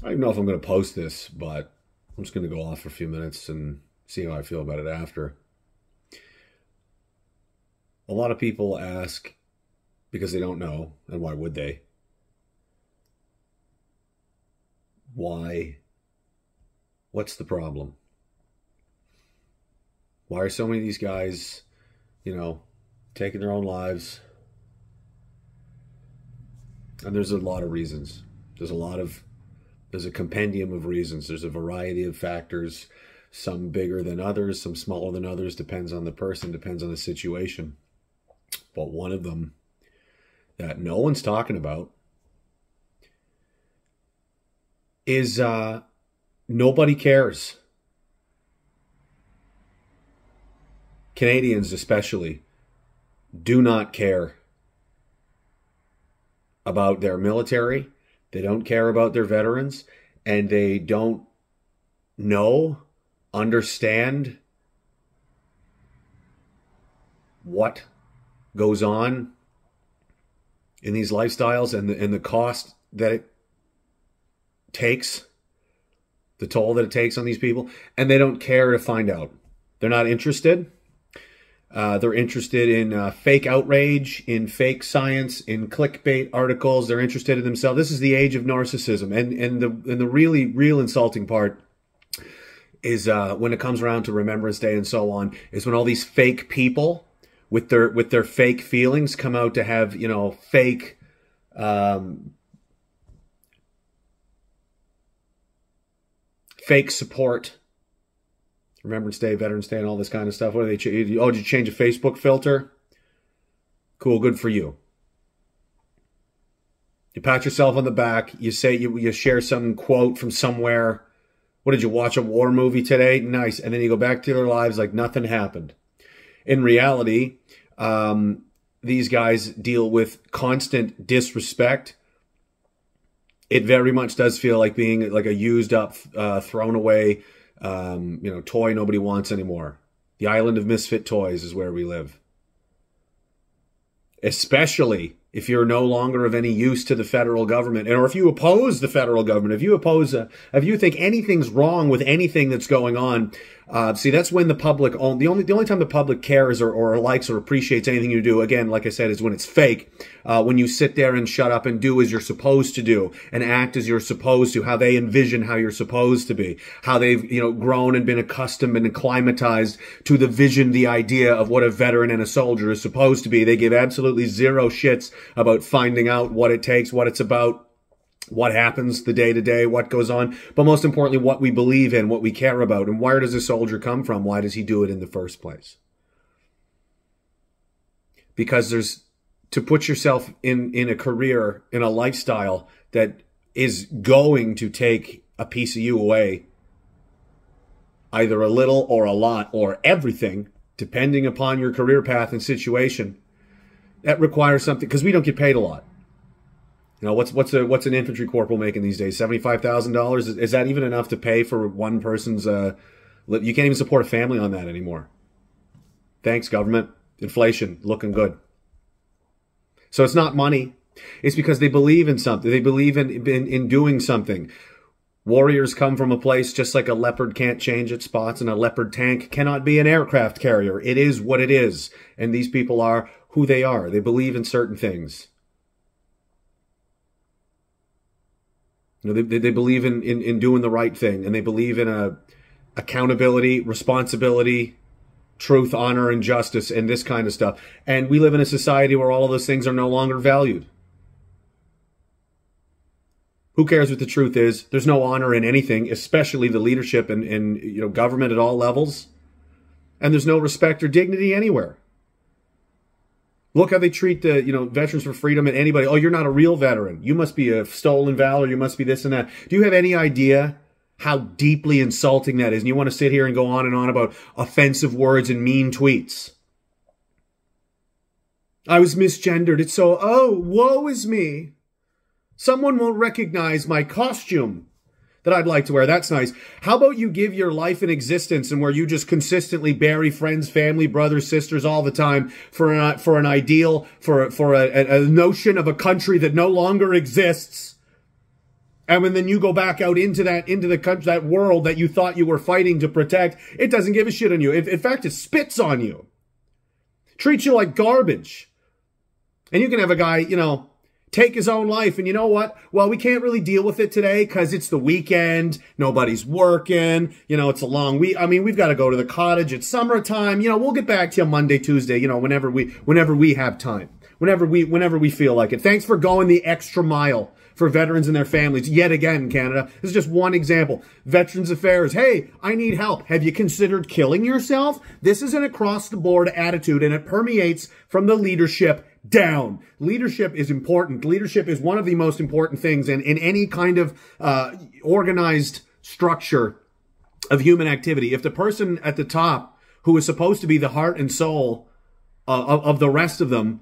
don't even know if I'm going to post this, but I'm just going to go off for a few minutes and see how I feel about it after. A lot of people ask, because they don't know, and why would they? Why? What's the problem? Why are so many of these guys, taking their own lives? And there's a lot of reasons. There's a compendium of reasons. There's a variety of factors, some bigger than others, some smaller than others, depends on the person, depends on the situation. But one of them that no one's talking about is nobody cares. Canadians especially do not care about their military. They don't care about their veterans, and they don't understand what goes on in these lifestyles and the cost that it takes, the toll that it takes on these people, and they don't care to find out. They're not interested. They're interested in fake outrage, in fake science, in clickbait articles. They're interested in themselves. This is the age of narcissism. And the really real insulting part is when it comes around to Remembrance Day and so on, is when all these fake people with their fake feelings come out to have, fake fake support. Remembrance Day, Veterans Day, and all this kind of stuff. What do they change? Oh, did you change a Facebook filter? Cool, good for you. You pat yourself on the back. You say you share some quote from somewhere. What, did you watch a war movie today? Nice. And then you go back to their lives like nothing happened. In reality, these guys deal with constant disrespect. It very much does feel like being like a used up, thrown away, toy nobody wants anymore. The island of misfit toys is where we live. Especially if you're no longer of any use to the federal government, or if you oppose the federal government, if you think anything's wrong with anything that's going on. See, that's when the public, the only time the public cares or likes or appreciates anything you do, again, like I said, is when it's fake. When you sit there and shut up and do as you're supposed to do and act as you're supposed to, how they envision how you're supposed to be, how they've, grown and been accustomed and acclimatized to the vision, the idea of what a veteran and a soldier is supposed to be. They give absolutely zero shits about finding out what it takes, what it's about, what happens the day to day, what goes on, but most importantly, what we believe in, what we care about, and where does a soldier come from? Why does he do it in the first place? Because to put yourself in a career, in a lifestyle that is going to take a piece of you away, either a little or a lot or everything, depending upon your career path and situation, that requires something, because we don't get paid a lot. What's an infantry corporal making these days? $75,000? Is that even enough to pay for one person's? You can't even support a family on that anymore. Thanks, government. Inflation looking good. So it's not money. It's because they believe in something. They believe in doing something. Warriors come from a place just like a leopard can't change its spots, and a leopard tank cannot be an aircraft carrier. It is what it is, and these people are who they are. They believe in certain things. They believe in doing the right thing, and they believe in accountability, responsibility, truth, honor, and justice, and this kind of stuff. And we live in a society where all of those things are no longer valued. Who cares what the truth is? There's no honor in anything, especially the leadership and government at all levels. And there's no respect or dignity anywhere. Look how they treat the, Veterans for Freedom and anybody. Oh, you're not a real veteran. You must be a stolen valor. You must be this and that. Do you have any idea how deeply insulting that is? And you want to sit here and go on and on about offensive words and mean tweets. I was misgendered. It's so, woe is me. Someone won't recognize my costume that I'd like to wear. That's nice. How about you give your life an existence and where you just consistently bury friends, family, brothers, sisters all the time for an ideal, for a notion of a country that no longer exists. And when then you go back out into the country, that world that you thought you were fighting to protect, it doesn't give a shit on you. In fact, it spits on you. Treats you like garbage. And you can have a guy, you know, take his own life. And you know what? Well, we can't really deal with it today because it's the weekend. Nobody's working. You know, it's a long week. I mean, we've got to go to the cottage. It's summertime. You know, we'll get back to you Monday, Tuesday, you know, whenever we have time. Whenever we feel like it. Thanks for going the extra mile for veterans and their families. Yet again, Canada. This is just one example. Veterans Affairs. Hey, I need help. Have you considered killing yourself? This is an across-the-board attitude, and it permeates from the leadership down. Leadership is important. Leadership is one of the most important things in any kind of organized structure of human activity. If the person at the top, who is supposed to be the heart and soul of the rest of them,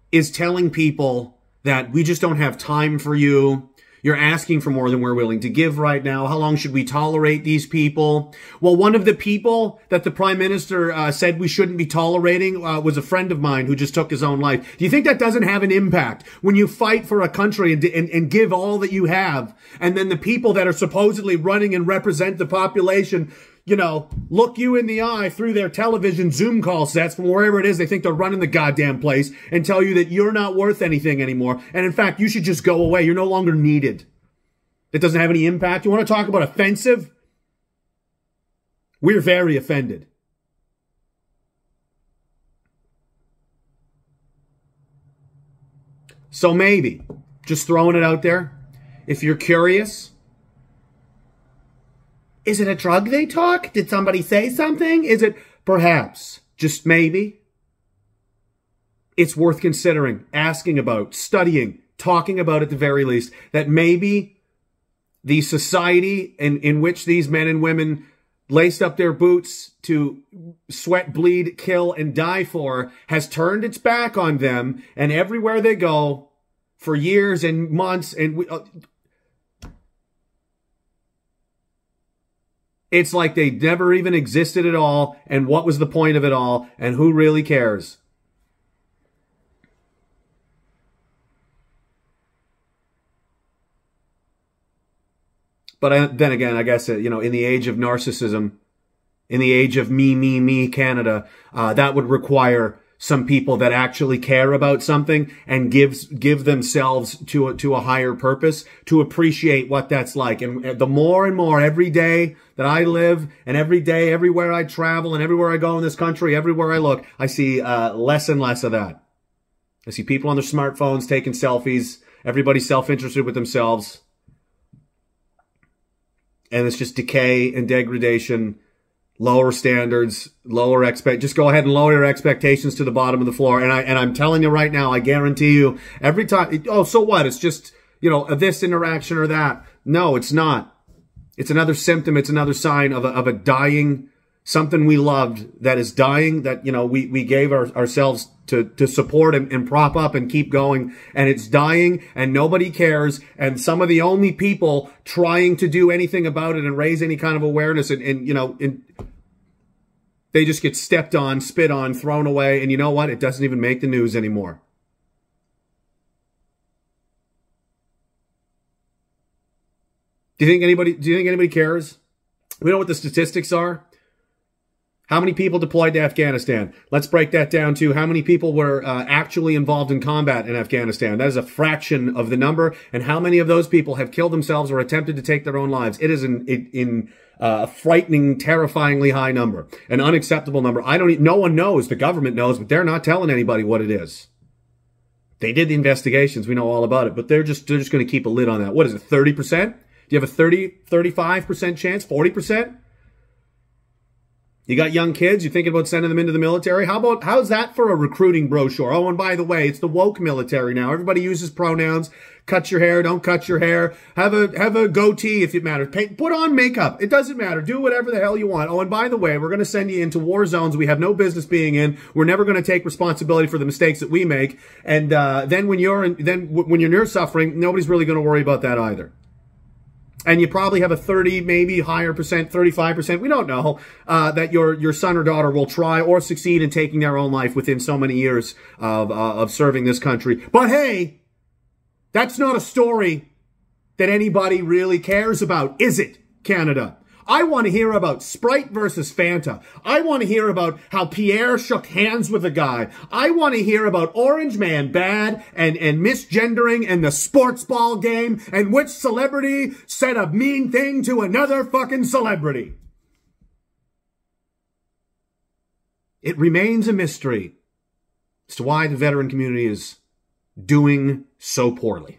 is telling people that we just don't have time for you. You're asking for more than we're willing to give right now. How long should we tolerate these people? Well, one of the people that the Prime Minister said we shouldn't be tolerating was a friend of mine who just took his own life. Do you think that doesn't have an impact when you fight for a country and give all that you have, and then the people that are supposedly running and represent the population, you know, look you in the eye through their television Zoom call sets from wherever it is they think they're running the goddamn place and tell you that you're not worth anything anymore. And in fact, you should just go away. You're no longer needed. It doesn't have any impact. You want to talk about offensive? We're very offended. So maybe, just throwing it out there, if you're curious, is it a drug they took? Did somebody say something? Is it perhaps, just maybe, it's worth considering, asking about, studying, talking about at the very least, that maybe the society in which these men and women laced up their boots to sweat, bleed, kill, and die for has turned its back on them, and everywhere they go for years and months and it's like they never even existed at all, and what was the point of it all, and who really cares? But then again, I guess, you know, in the age of narcissism, in the age of me, Canada, that would require some people that actually care about something and give themselves to a higher purpose to appreciate what that's like. And the more and more every day that I live, and every day, everywhere I travel, and everywhere I go in this country, everywhere I look, I see less and less of that. I see people on their smartphones taking selfies. Everybody's self-interested with themselves. And it's just decay and degradation, lower standards, just go ahead and lower your expectations to the bottom of the floor. And I'm telling you right now, I guarantee you, every time, oh, so what? It's just, you know, this interaction or that. No, it's not. It's another symptom. It's another sign of a dying, something we loved that is dying, that, you know, we gave ourselves to support and prop up and keep going, and it's dying and nobody cares, and some of the only people trying to do anything about it and raise any kind of awareness and you know, they just get stepped on, spit on, thrown away, and you know what? It doesn't even make the news anymore. Do you think anybody cares? We know what the statistics are. How many people deployed to Afghanistan? Let's break that down to how many people were actually involved in combat in Afghanistan. That is a fraction of the number. And how many of those people have killed themselves or attempted to take their own lives? It is a frightening, terrifyingly high number, an unacceptable number. No one knows. The government knows, but they're not telling anybody what it is. They did the investigations. We know all about it, but they're just going to keep a lid on that. What is it, 30%? Do you have a 35% chance, 40%? You got young kids, you're thinking about sending them into the military? How's that for a recruiting brochure? Oh, and by the way, it's the woke military now. Everybody uses pronouns. Cut your hair, don't cut your hair. Have a goatee if it matters. Put on makeup. It doesn't matter. Do whatever the hell you want. Oh, and by the way, we're going to send you into war zones we have no business being in. We're never going to take responsibility for the mistakes that we make. And then when you're near suffering, nobody's really going to worry about that either. And you probably have a 30, maybe higher percent, 35%, we don't know, that your son or daughter will try or succeed in taking their own life within so many years of serving this country. But hey, that's not a story that anybody really cares about, is it, Canada? I want to hear about Sprite versus Fanta. I want to hear about how Pierre shook hands with a guy. I want to hear about Orange Man bad and misgendering and the sports ball game and which celebrity said a mean thing to another fucking celebrity. It remains a mystery as to why the veteran community is doing so poorly.